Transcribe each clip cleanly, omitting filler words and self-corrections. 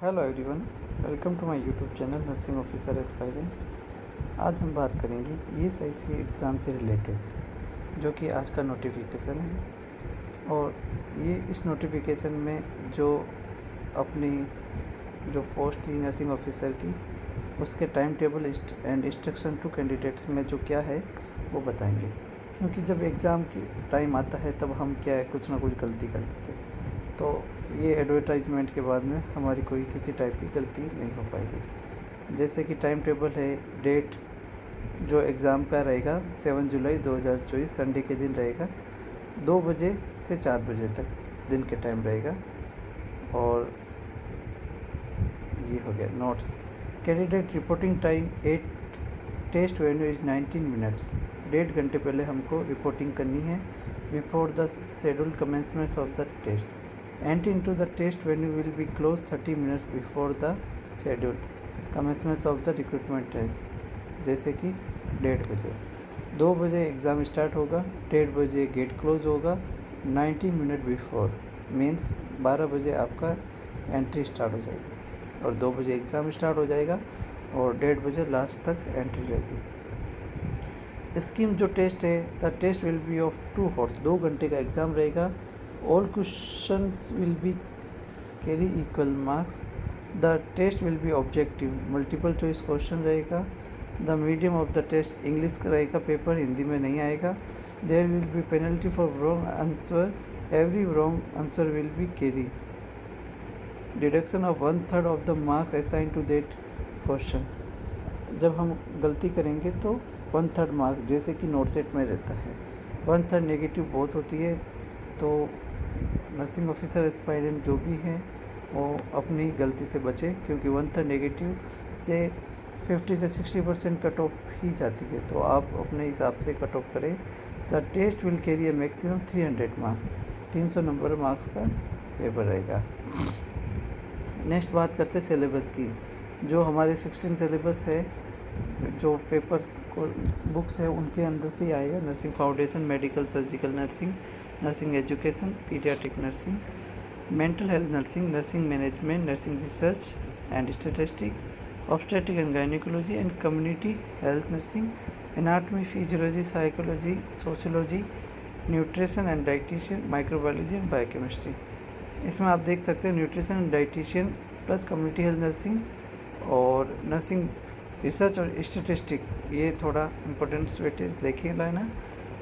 Hello everyone, welcome to my YouTube channel nursing officer aspirant. आज हम बात करेंगे ESIC एग्ज़ाम से रिलेटेड, जो कि आज का नोटिफिकेशन है। और ये इस नोटिफिकेशन में जो अपनी जो पोस्ट थी नर्सिंग ऑफिसर की, उसके time table and instruction to candidates में जो क्या है वो बताएंगे। क्योंकि जब एग्ज़ाम की टाइम आता है तब हम क्या है कुछ ना कुछ गलती कर देते हैं, तो ये एडवर्टाइजमेंट के बाद में हमारी कोई किसी टाइप की गलती नहीं हो पाएगी। जैसे कि टाइम टेबल है, डेट जो एग्ज़ाम का रहेगा 7 जुलाई 2024 संडे के दिन रहेगा, 2 बजे से 4 बजे तक दिन के टाइम रहेगा। और ये हो गया notes. Candidate reporting time 8 test venue is 19 minutes. 1.5 घंटे पहले हमको रिपोर्टिंग करनी है before the schedule commencement of the test. Entry into the test venue will be closed 30 minutes before the scheduled commencement of the recruitment test। जैसे कि 1:30 बजे, 2 बजे exam start होगा, 1:30 बजे गेट क्लोज होगा। 90 मिनट बिफोर मीन्स 12 बजे आपका entry start हो जाएगी और 2 बजे एग्ज़ाम स्टार्ट हो जाएगा और 1:30 बजे लास्ट तक एंट्री रहेगी। स्कीम जो टेस्ट है, the test will be of 2 hours, 2 घंटे का एग्ज़ाम रहेगा। All questions will be carry equal marks. The test will be objective, multiple choice question रहेगा। The medium of the test English का रहेगा, paper Hindi में नहीं आएगा। There will be penalty for wrong answer. Every wrong answer will be carry deduction of 1/3 of the marks assigned to that question। जब हम गलती करेंगे तो 1/3 मार्क्स, जैसे कि नोट सेट में रहता है। 1/3 नेगेटिव बहुत होती है, तो नर्सिंग ऑफिसर एस्पायरेंट जो भी हैं वो अपनी गलती से बचे, क्योंकि 1/3 नेगेटिव से 50 से 60% कट ऑफ ही जाती है, तो आप अपने हिसाब से कट ऑफ करें। The test will carry a maximum 300 marks, 300 number marks का पेपर रहेगा। नेक्स्ट बात करते हैं सिलेबस की। जो हमारे 16 सिलेबस है, जो पेपर्स को बुक्स है उनके अंदर से ही आएगा। Nursing foundation, medical surgical nursing, nursing education, paediatric nursing, mental health nursing, nursing management, nursing research and statistic, obstetric and gynaecology and community health nursing, anatomy, physiology, psychology, sociology, nutrition and dietitian, microbiology and biochemistry. इसमें आप देख सकते हैं nutrition and dietitian plus community health nursing और nursing research और statistic, ये थोड़ा importance weightage देखिए ना।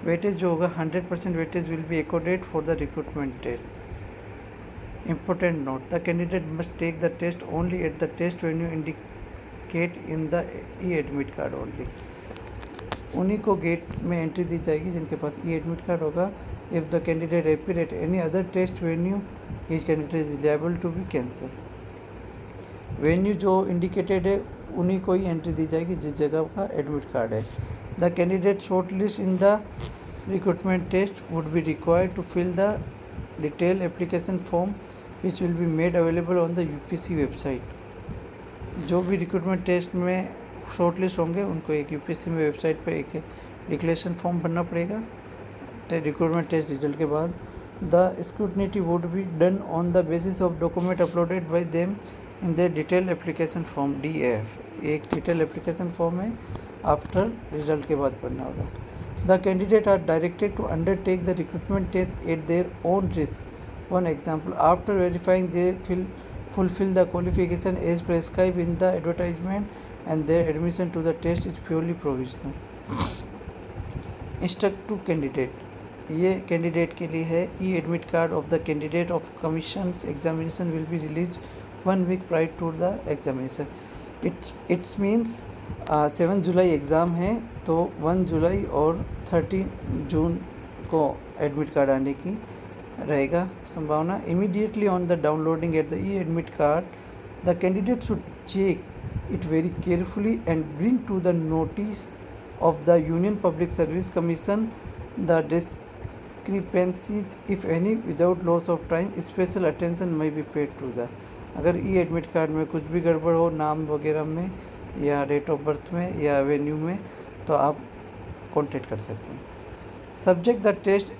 वेटेज जो होगा 100% weightage will be accorded for the recruitment test. Important note, the candidate must take the test only at the test venue indicate in the admit card only. उन्हीं को gate में entry दी जाएगी जिनके पास एडमिट कार्ड होगा। If the candidate appear at any other test venue, his candidate is liable to be cancel. Venue जो indicated है उन्हीं को ही एंट्री दी जाएगी जिस जगह का एडमिट कार्ड है। The candidate short list in the recruitment test would be required to fill the detail application form which will be made available on the UPSC website. जो भी रिक्रूटमेंट टेस्ट में short list होंगे उनको एक UPSC में website पर एक declaration form भरना पड़ेगा रिक्रूटमेंट टेस्ट रिजल्ट के बाद। The scrutiny would be done on the basis of document uploaded by them in the detail application form DAF। एक डिटेल एप्लीकेशन फॉर्म है, आफ्टर रिजल्ट के बाद पढ़ना होगा। The candidate are directed to undertake the recruitment test at their own risk. One example, after verifying they fulfill the qualification as prescribed in the advertisement and their admission to the test is purely provisional। Instruct to candidate, ये candidate के लिए है। Admit card of the candidate of commission examination will be release 1 week prior to the examination। It's means 7 जुलाई exam है, तो 1 जुलाई और 30 जून को admit card आने की रहेगा संभावना। Immediately on the downloading at the admit card the candidate should check it very carefully and bring to the notice of the Union Public Service Commission the discrepancies if any without loss of time. Special attention may be paid to the। अगर admit card में कुछ भी गड़बड़ हो, नाम वगैरह में या डेट ऑफ बर्थ में या वेन्यू में, तो आप कांटेक्ट कर सकते हैं। Subject the test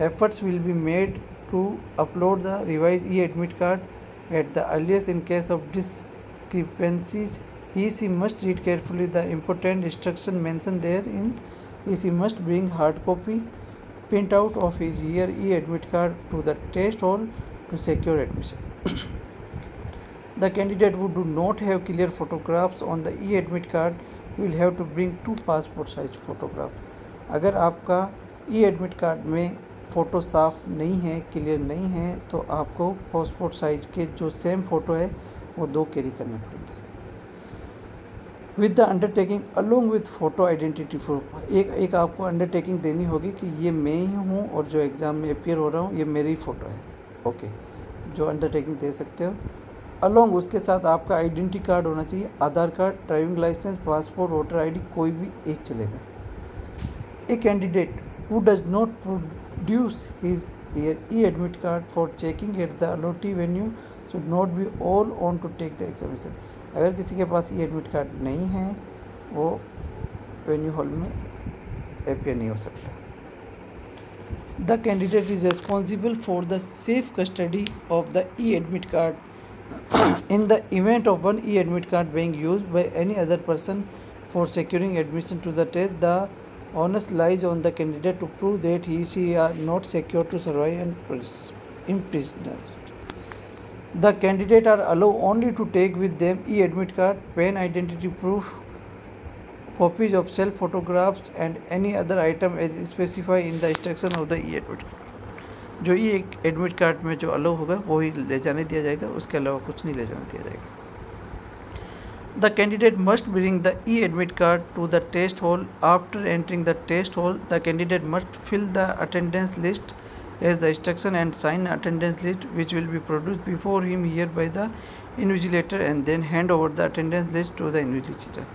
efforts will be made to upload the revised e-admit card at the earliest. In case of discrepancies, he must read carefully the important instruction mentioned therein. He must bring hard copy printout of his year e-admit card to the test hall to secure admission. The candidate who do not have clear photographs on the e-admit card will have to bring 2 passport size photograph. अगर आपका e-admit card में photo साफ नहीं है, clear नहीं है, तो आपको पासपोर्ट साइज के जो सेम फ़ोटो है वो 2 कैरी करने पड़ेंगे. With the undertaking along with photo identity proof. एक आपको अंडरटेकिंग देनी होगी कि ये मैं ही हूँ और जो एग्ज़ाम में अपियर हो रहा हूँ ये मेरी फ़ोटो है. ओके, जो अंडरटेकिंग दे सकते हो. अलोंग उसके साथ आपका आइडेंटिटी कार्ड होना चाहिए. Aadhaar card, driving licence, passport, voter ID, कोई भी एक चलेगा. A candidate who does not produce his e-admit card for checking at the allotted venue should not be all on to take the examination. अगर किसी के पास e-admit card नहीं है वो वेन्यू हॉल में अपियर नहीं हो सकता. The candidate is responsible for the safe custody of the e-admit card. In the event of one e-admit card being used by any other person for securing admission to the test, the onus lies on the candidate to prove that he/she are not secure to survive and imprisoned. The candidate are allowed only to take with them e-admit card, pen, identity proof, copies of self photographs and any other item as specified in the instruction of the e-admit card. जो e-admit card में जो allow होगा वही ले जाने दिया जाएगा, उसके अलावा कुछ नहीं ले जाने दिया जाएगा. The candidate must bring the e-admit card to the test hall. After entering the test hall, the candidate must fill the attendance list as the instruction and sign attendance list, which will be produced before him here by the invigilator, and then hand over the attendance list to the invigilator.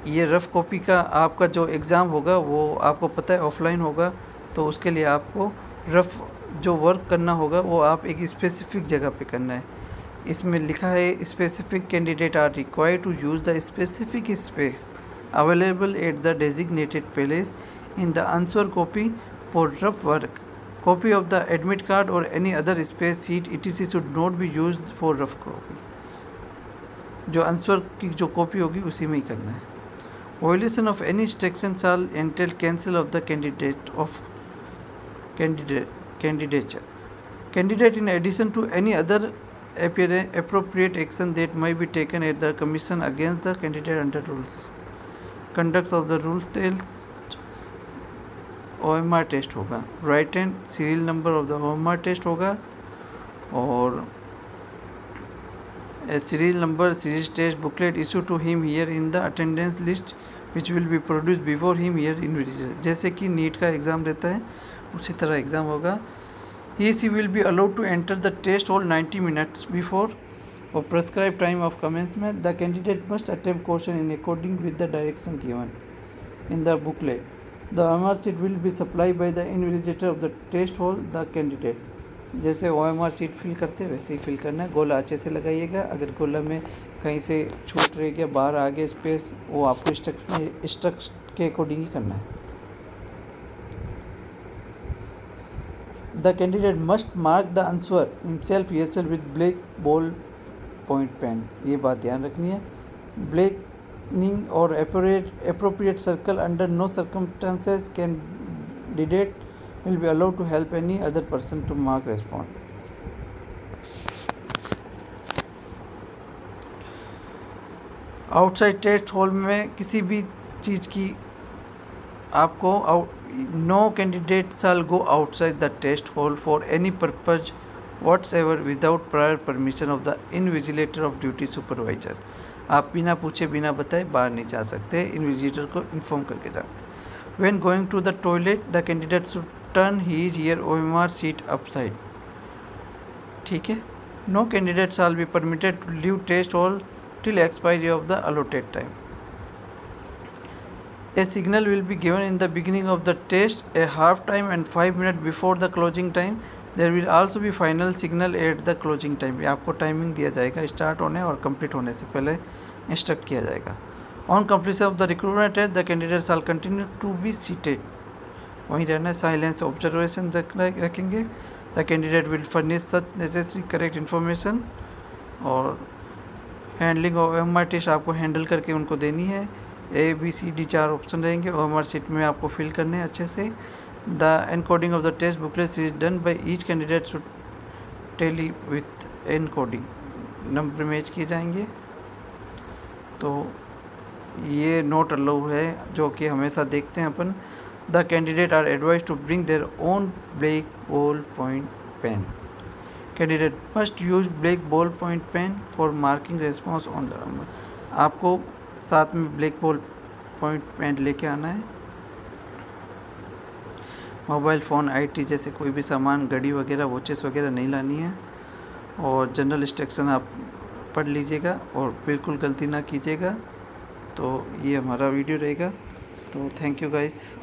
ये rough copy का आपका जो exam होगा वो आपको पता है offline होगा, तो उसके लिए आपको रफ़ जो वर्क करना होगा वो आप एक स्पेसिफिक जगह पे करना है. इसमें लिखा है specific candidate are required to use the specific space available at the designated place in the answer copy for rough work. Copy of the admit card और any other space sheet etc should not be used for rough copy. जो answer की जो copy होगी उसी में ही करना है. Violation of any instruction shall entail cancel of the candidature. Candidate, in addition to any other appropriate action that might be taken at the commission against the candidate under rules. Conduct of the rule test OMR test होगा. Right hand serial number of the OMR test होगा और a serial number series test booklet issued to him here in the attendance list which will be produced before him here in video. जैसे कि NEET का exam रहता है उसी तरह exam होगा. He will be allowed to enter the test hall 90 minutes before or prescribed time of commencement. The candidate must attempt question in accordance with the direction given in the booklet. The OMR sheet will be supplied by the invigilator of the test hall. The candidate जैसे OMR seat fill करते हैं वैसे ही fill करना है. गोला अच्छे से लगाइएगा. अगर गोला में कहीं से छूट रह गया, बाहर आ गया स्पेस, वो आपको स्ट्रक्चर के अकॉर्डिंग ही करना है. The candidate must mark the answer himself yourself with black ball point pen. ये बात ध्यान रखनी है. ब्लैकनिंग और appropriate circle under no circumstances candidate will be allowed to help any other person to mark response. Outside test hall में किसी भी चीज़ की आपको no candidate shall go outside the test hall for any purpose whatsoever without prior permission of the invigilator of duty supervisor. आप बिना पूछे बिना बताए बाहर नहीं जा सकते, इनविजिलेटर को इन्फॉर्म करके जाना. When going to the toilet the candidate should turn his here OMR sheet upside. ठीक है. No candidate shall be permitted to leave test hall till expiry of the allotted time. A signal will be given in the beginning of the test, a half time and 5 minutes before the closing time. There will also be final signal at the closing time. आपको timing दिया जाएगा start होने और complete होने से पहले instruct किया जाएगा. On completion of the recruitment test, the candidate shall continue to be seated. वहीं रहना है। साइलेंस ऑब्जर्वेशन रखेंगे। The candidate will furnish such necessary correct information. और हैंडलिंग ऑफ OMR टेस्ट आपको हैंडल करके उनको देनी है। ABCD 4 ऑप्शन रहेंगे, OMR शीट में आपको फिल करने हैं अच्छे से। The encoding of the test booklet is done by each candidate should tally with encoding, number match किए जाएंगे। तो ये नोट अलाउ है जो कि हमेशा देखते हैं अपन। The candidate are advise to bring their own black ball point pen. Candidate must use black ball point pen for marking response on the. आपको साथ में ब्लैक बॉल पॉइंट पेन लेके आना है। मोबाइल फ़ोन IT जैसे कोई भी सामान, घड़ी वगैरह, वॉचेस वगैरह नहीं लानी है। और जनरल इंस्ट्रक्शन आप पढ़ लीजिएगा और बिल्कुल गलती ना कीजिएगा। तो ये हमारा वीडियो रहेगा। तो थैंक यू गाइस।